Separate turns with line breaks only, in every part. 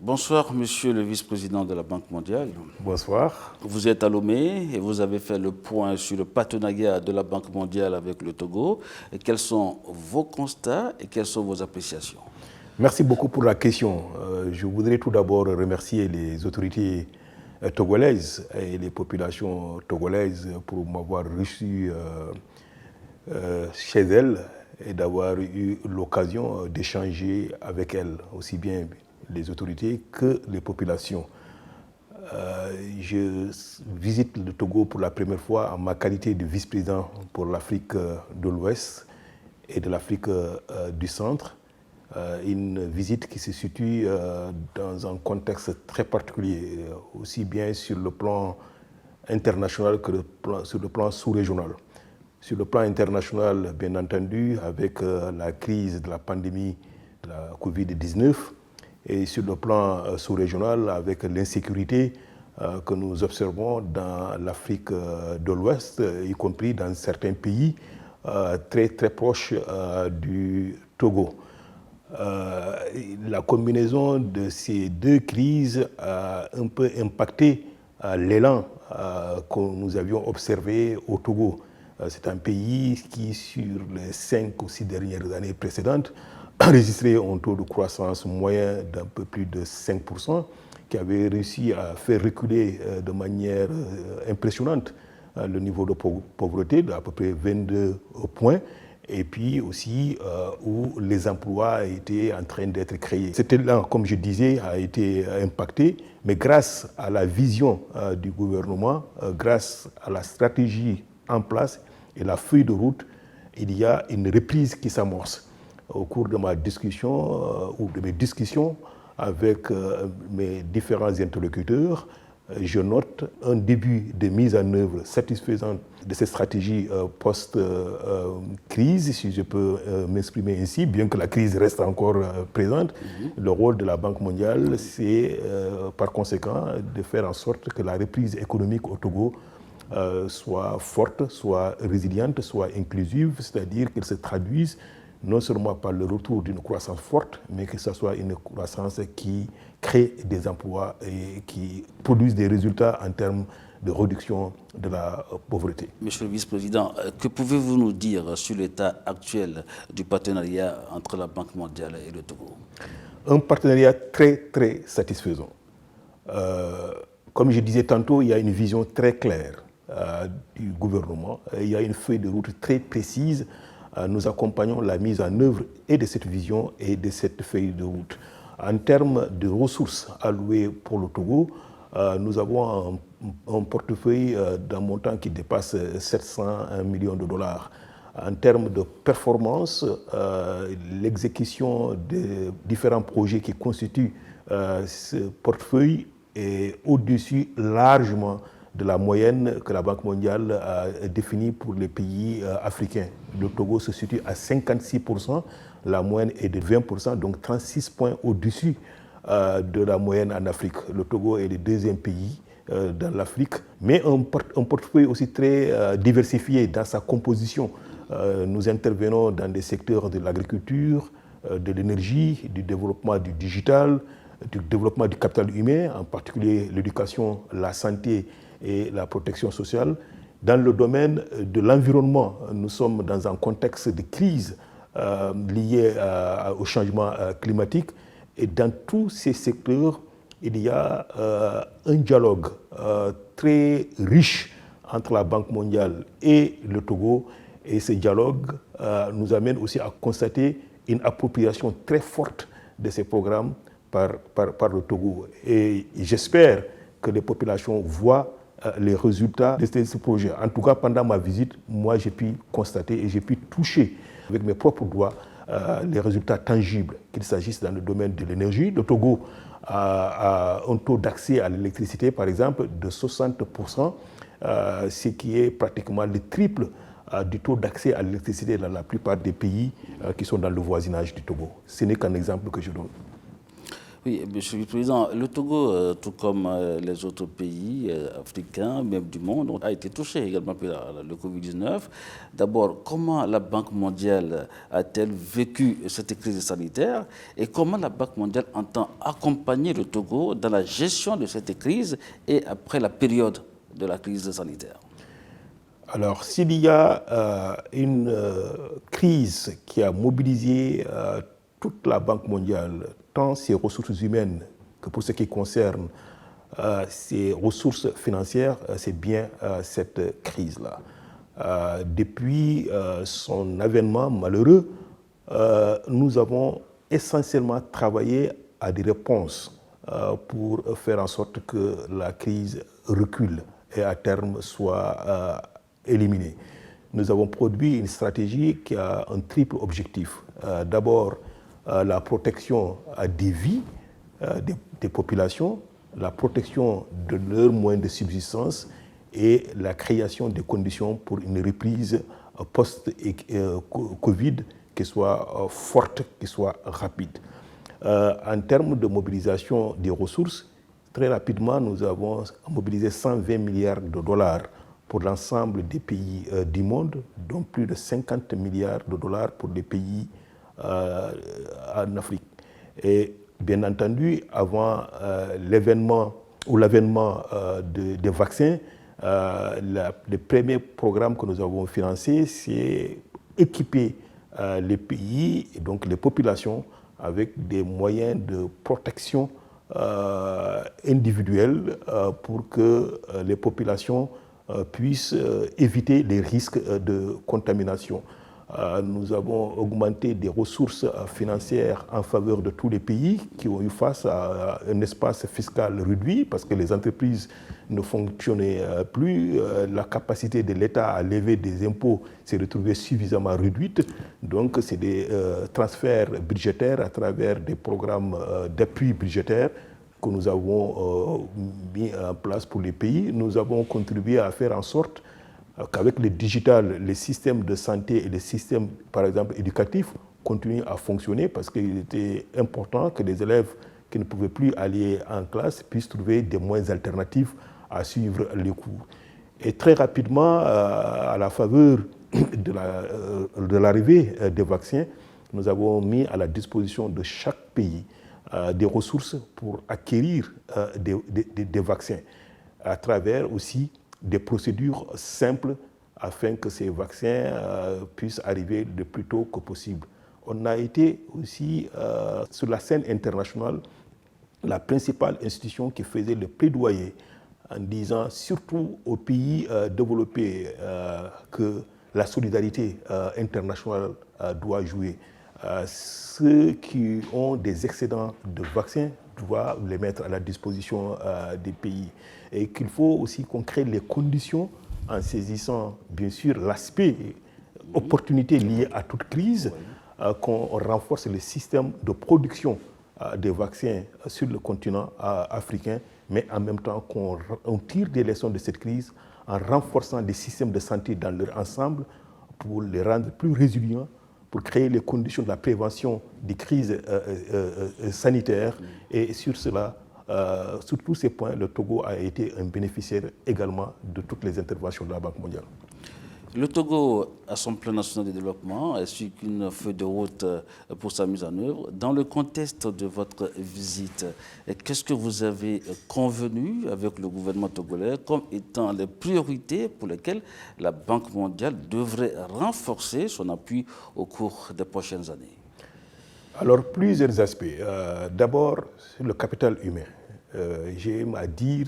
Bonsoir, monsieur le vice-président de la Banque mondiale.
Bonsoir.
Vous êtes à Lomé et vous avez fait le point sur le partenariat de la Banque mondiale avec le Togo. Et quels sont vos constats et quelles sont vos appréciations?
Merci beaucoup pour la question. Je voudrais tout d'abord remercier les autorités togolaises et les populations togolaises pour m'avoir reçu chez elles et d'avoir eu l'occasion d'échanger avec elles, aussi bien les autorités que les populations. Je visite le Togo pour la première fois en ma qualité de vice-président pour l'Afrique de l'Ouest et de l'Afrique du Centre. Une visite qui se situe dans un contexte très particulier, aussi bien sur le plan international que sur le plan sous-régional. Sur le plan international, bien entendu, avec la crise de la pandémie de la Covid-19, et sur le plan sous-régional, avec l'insécurité que nous observons dans l'Afrique de l'Ouest, y compris dans certains pays très proches du Togo. La combinaison de ces deux crises a un peu impacté l'élan que nous avions observé au Togo. C'est un pays qui, sur les 5 ou 6 dernières années précédentes, a enregistré un taux de croissance moyen d'un peu plus de 5%, qui avait réussi à faire reculer de manière impressionnante le niveau de pauvreté d'à peu près 22 points, et puis aussi où les emplois étaient en train d'être créés. Cet élan, comme je disais, a été impacté, mais grâce à la vision du gouvernement, grâce à la stratégie en place et la feuille de route, il y a une reprise qui s'amorce. Au cours de ma discussion ou de mes discussions avec mes différents interlocuteurs, je note un début de mise en œuvre satisfaisante de cette stratégie post-crise, si je peux m'exprimer ainsi, bien que la crise reste encore présente. Le rôle de la Banque mondiale, c'est par conséquent de faire en sorte que la reprise économique au Togo soit forte, soit résiliente, soit inclusive, c'est-à-dire qu'elle se traduise non seulement par le retour d'une croissance forte, mais que ce soit une croissance qui crée des emplois et qui produise des résultats en termes de réduction de la pauvreté.
Monsieur le vice-président, que pouvez-vous nous dire sur l'état actuel du partenariat entre la Banque mondiale et le Togo?
Un partenariat très satisfaisant. Comme je disais tantôt, il y a une vision très claire du gouvernement. Il y a une feuille de route très précise. Nous accompagnons la mise en œuvre et de cette vision et de cette feuille de route. En termes de ressources allouées pour le Togo, nous avons un portefeuille d'un montant qui dépasse 700 millions de dollars. En termes de performance, l'exécution des différents projets qui constituent ce portefeuille est au-dessus largement de la moyenne que la Banque mondiale a définie pour les pays africains. Le Togo se situe à 56%, la moyenne est de 20%, donc 36 points au-dessus de la moyenne en Afrique. Le Togo est le deuxième pays dans l'Afrique, mais un portefeuille aussi très diversifié dans sa composition. Nous intervenons dans des secteurs de l'agriculture, de l'énergie, du développement du digital, du développement du capital humain, en particulier l'éducation, la santé et la protection sociale. Dans le domaine de l'environnement, nous sommes dans un contexte de crise lié au changement climatique. Et dans tous ces secteurs, il y a un dialogue très riche entre la Banque mondiale et le Togo. Et ce dialogue nous amène aussi à constater une appropriation très forte de ces programmes par le Togo. Et j'espère que les populations voient les résultats de ce projet. En tout cas, pendant ma visite, moi, j'ai pu constater et j'ai pu toucher avec mes propres doigts les résultats tangibles, qu'il s'agisse dans le domaine de l'énergie. Le Togo a un taux d'accès à l'électricité, par exemple, de 60%, ce qui est pratiquement le triple du taux d'accès à l'électricité dans la plupart des pays qui sont dans le voisinage du Togo. Ce n'est qu'un exemple que je donne.
Oui, Monsieur le Président, le Togo, tout comme les autres pays africains, même du monde, a été touché également par le Covid-19. D'abord, comment la Banque mondiale a-t-elle vécu cette crise sanitaire et comment la Banque mondiale entend accompagner le Togo dans la gestion de cette crise et après la période de la crise sanitaire?
Alors, s'il y a une crise qui a mobilisé toute la Banque mondiale, tant ses ressources humaines que pour ce qui concerne ses ressources financières, c'est bien cette crise-là. Depuis son avènement malheureux, nous avons essentiellement travaillé à des réponses pour faire en sorte que la crise recule et à terme soit éliminée. Nous avons produit une stratégie qui a un triple objectif. D'abord, la protection des vies des populations, la protection de leurs moyens de subsistance et la création des conditions pour une reprise post-Covid qui soit forte, qui soit rapide. En termes de mobilisation des ressources, très rapidement, nous avons mobilisé 120 milliards de dollars pour l'ensemble des pays du monde, dont plus de 50 milliards de dollars pour les pays en Afrique. Et bien entendu, avant l'avènement des vaccins, le premier programme que nous avons financé, c'est équiper les pays et donc les populations avec des moyens de protection individuelle pour que les populations puissent éviter les risques de contamination. Nous avons augmenté des ressources financières en faveur de tous les pays qui ont eu face à un espace fiscal réduit parce que les entreprises ne fonctionnaient plus. La capacité de l'État à lever des impôts s'est retrouvée suffisamment réduite. Donc, c'est des transferts budgétaires à travers des programmes d'appui budgétaire que nous avons mis en place pour les pays. Nous avons contribué à faire en sorte qu'avec le digital, les systèmes de santé et les systèmes, par exemple, éducatifs continuent à fonctionner parce qu'il était important que les élèves qui ne pouvaient plus aller en classe puissent trouver des moyens alternatifs à suivre les cours. Et très rapidement, à la faveur de l'arrivée des vaccins, nous avons mis à la disposition de chaque pays des ressources pour acquérir des vaccins à travers aussi des procédures simples afin que ces vaccins puissent arriver le plus tôt que possible. On a été aussi sur la scène internationale la principale institution qui faisait le plaidoyer en disant surtout aux pays développés que la solidarité internationale doit jouer. Ceux qui ont des excédents de vaccins doivent les mettre à la disposition des pays. Et qu'il faut aussi qu'on crée les conditions en saisissant bien sûr l'aspect opportunité liée à toute crise, qu'on renforce le système de production des vaccins sur le continent africain, mais en même temps qu'on tire des leçons de cette crise en renforçant les systèmes de santé dans leur ensemble pour les rendre plus résilients, pour créer les conditions de la prévention des crises sanitaires. Et sur cela, sur tous ces points, le Togo a été un bénéficiaire également de toutes les interventions de la Banque mondiale.
Le Togo a son plan national de développement ainsi qu'une feuille de route pour sa mise en œuvre. Dans le contexte de votre visite, qu'est-ce que vous avez convenu avec le gouvernement togolais comme étant les priorités pour lesquelles la Banque mondiale devrait renforcer son appui au cours des prochaines années?
Alors, plusieurs aspects. D'abord, sur le capital humain. J'aime à dire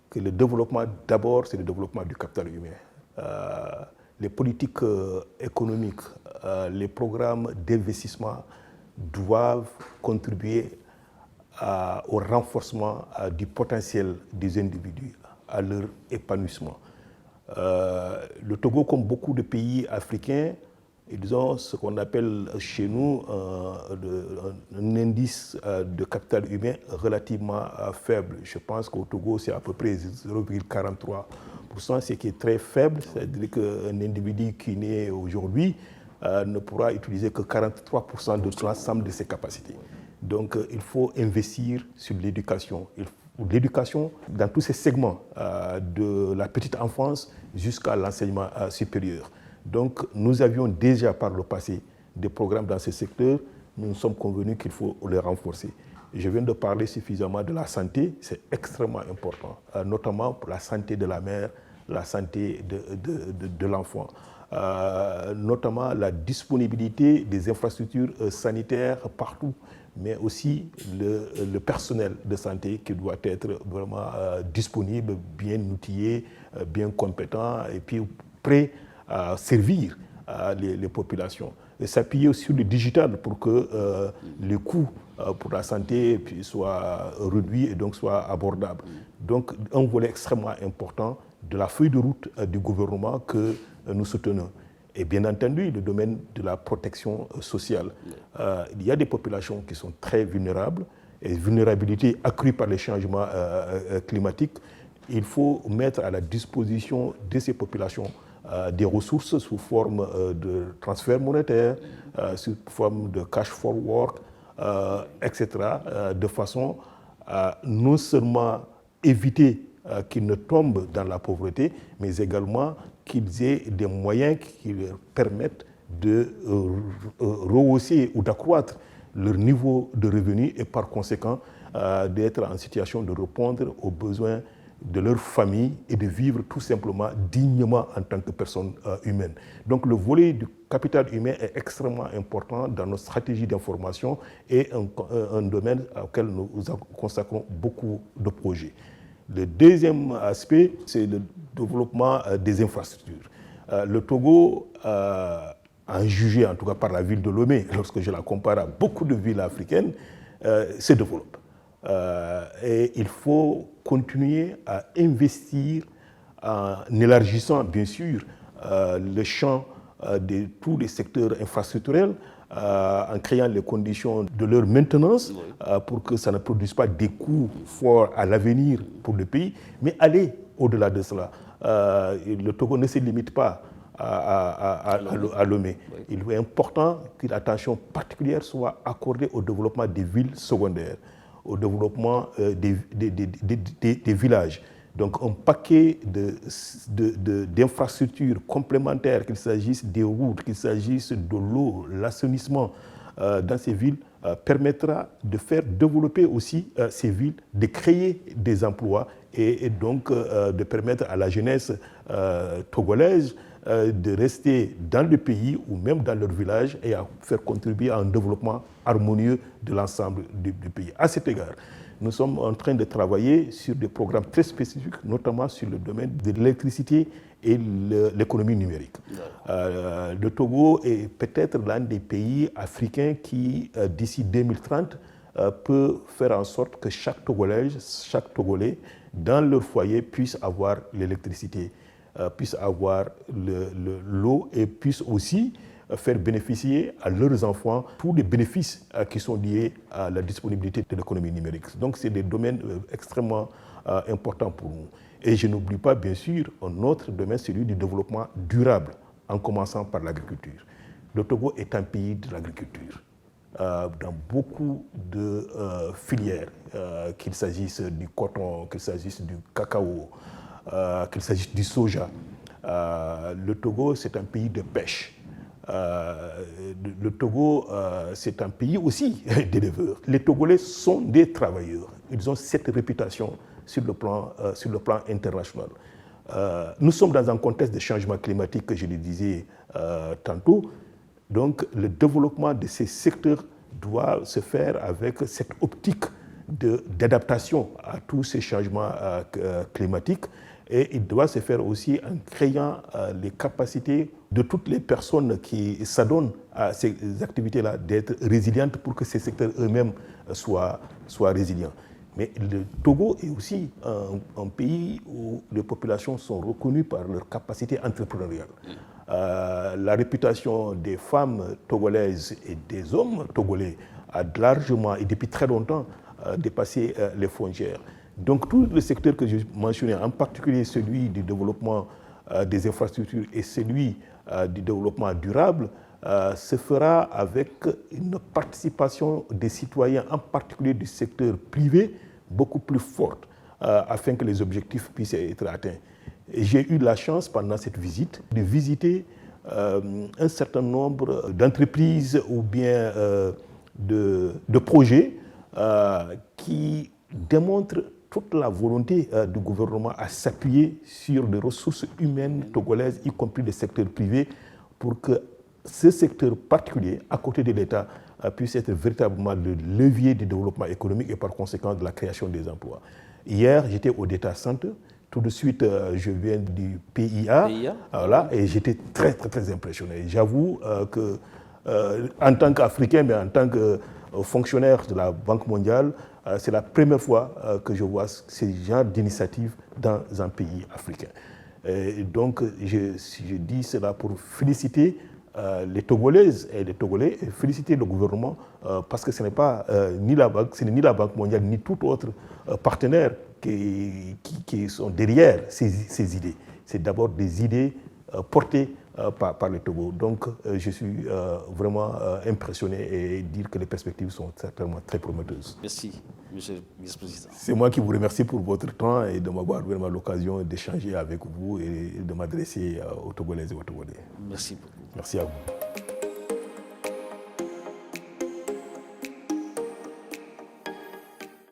que le développement, d'abord, c'est le développement du capital humain. Les politiques économiques, les programmes d'investissement doivent contribuer au renforcement du potentiel des individus, à leur épanouissement. Le Togo, comme beaucoup de pays africains, ils ont ce qu'on appelle chez nous un indice de capital humain relativement faible. Je pense qu'au Togo, c'est à peu près 0,43%, ce qui est très faible. C'est-à-dire qu'un individu qui naît aujourd'hui ne pourra utiliser que 43% de l'ensemble de ses capacités. Donc il faut investir sur l'éducation. L'éducation dans tous ces segments, de la petite enfance jusqu'à l'enseignement supérieur. Donc nous avions déjà par le passé des programmes dans ce secteur, nous sommes convenus qu'il faut les renforcer. Je viens de parler suffisamment de la santé, c'est extrêmement important, notamment pour la santé de la mère, la santé de l'enfant, notamment la disponibilité des infrastructures sanitaires partout, mais aussi le personnel de santé qui doit être vraiment disponible, bien outillé, bien compétent et puis prêt à servir les populations. Et s'appuyer sur le digital pour que les coûts pour la santé soient réduits et donc soient abordables. Donc un volet extrêmement important de la feuille de route du gouvernement que nous soutenons. Et bien entendu, le domaine de la protection sociale. Il y a des populations qui sont très vulnérables, et vulnérabilité accrue par les changements climatiques. Il faut mettre à la disposition de ces populations des ressources sous forme de transfert monétaire, sous forme de cash for work, etc., de façon à non seulement éviter qu'ils ne tombent dans la pauvreté, mais également qu'ils aient des moyens qui leur permettent de rehausser ou d'accroître leur niveau de revenu et par conséquent d'être en situation de répondre aux besoins de leur famille et de vivre tout simplement dignement en tant que personne humaine. Donc le volet du capital humain est extrêmement important dans nos stratégies d'information et un domaine auquel nous consacrons beaucoup de projets. Le deuxième aspect, c'est le développement des infrastructures. Le Togo a jugé, en tout cas par la ville de Lomé, lorsque je la compare à beaucoup de villes africaines, se développe. Et il faut continuer à investir en élargissant, bien sûr, le champ de tous les secteurs infrastructurels, en créant les conditions de leur maintenance pour que ça ne produise pas des coûts forts à l'avenir pour le pays, mais aller au-delà de cela. Le Togo ne se limite pas à Lomé. Il est important qu'une attention particulière soit accordée au développement des villes secondaires, au développement des villages. Donc un paquet d'infrastructures complémentaires, qu'il s'agisse des routes, qu'il s'agisse de l'eau, l'assainissement dans ces villes, permettra de faire développer aussi ces villes, de créer des emplois et donc de permettre à la jeunesse togolaise de rester dans le pays ou même dans leur village et à faire contribuer à un développement harmonieux de l'ensemble du pays. À cet égard, nous sommes en train de travailler sur des programmes très spécifiques, notamment sur le domaine de l'électricité et l'économie numérique. Le Togo est peut-être l'un des pays africains qui, d'ici 2030, peut faire en sorte que chaque Togolais, dans leur foyer, puisse avoir l'électricité, puisse avoir l'eau et puisse aussi faire bénéficier à leurs enfants tous les bénéfices qui sont liés à la disponibilité de l'économie numérique. Donc c'est des domaines extrêmement importants pour nous. Et je n'oublie pas bien sûr un autre domaine, celui du développement durable, en commençant par l'agriculture. Le Togo est un pays de l'agriculture. Dans beaucoup de filières, qu'il s'agisse du coton, qu'il s'agisse du cacao, qu'il s'agisse du soja. Le Togo, c'est un pays de pêche. Le Togo, c'est un pays aussi d'éleveurs. Les Togolais sont des travailleurs. Ils ont cette réputation sur le plan international. Nous sommes dans un contexte de changement climatique, que je le disais tantôt. Donc, le développement de ces secteurs doit se faire avec cette optique d'adaptation à tous ces changements climatiques. Et il doit se faire aussi en créant les capacités de toutes les personnes qui s'adonnent à ces activités-là d'être résilientes pour que ces secteurs eux-mêmes soient résilients. Mais le Togo est aussi un pays où les populations sont reconnues par leur capacité entrepreneuriale. La réputation des femmes togolaises et des hommes togolais a largement et depuis très longtemps dépassé les frontières. Donc tout le secteur que je mentionnais, en particulier celui du développement des infrastructures et celui du développement durable, se fera avec une participation des citoyens, en particulier du secteur privé, beaucoup plus forte, afin que les objectifs puissent être atteints. J'ai eu la chance, pendant cette visite, de visiter un certain nombre d'entreprises ou bien de projets qui démontrent toute la volonté du gouvernement à s'appuyer sur des ressources humaines togolaises, y compris des secteurs privés, pour que ce secteur particulier, à côté de l'État, puisse être véritablement le levier du développement économique et par conséquent de la création des emplois. Hier, j'étais au Data Center. Tout de suite, je viens du PIA, voilà, et j'étais très, très, très impressionné. J'avoue que, en tant qu'Africain, mais en tant que fonctionnaire de la Banque mondiale, c'est la première fois que je vois ce genre d'initiative dans un pays africain. Et donc, je dis cela pour féliciter les Togolaises et les Togolais et féliciter le gouvernement parce que ce n'est pas ni la Banque mondiale ni tout autre partenaire qui sont derrière ces idées. C'est d'abord des idées portées par le Togo. Donc, je suis vraiment impressionné et dire que les perspectives sont certainement très prometteuses.
Merci, Monsieur le Vice-président.
C'est moi qui vous remercie pour votre temps et de m'avoir vraiment l'occasion d'échanger avec vous et de m'adresser aux Togolaises et aux Togolais.
Merci beaucoup.
Merci à vous.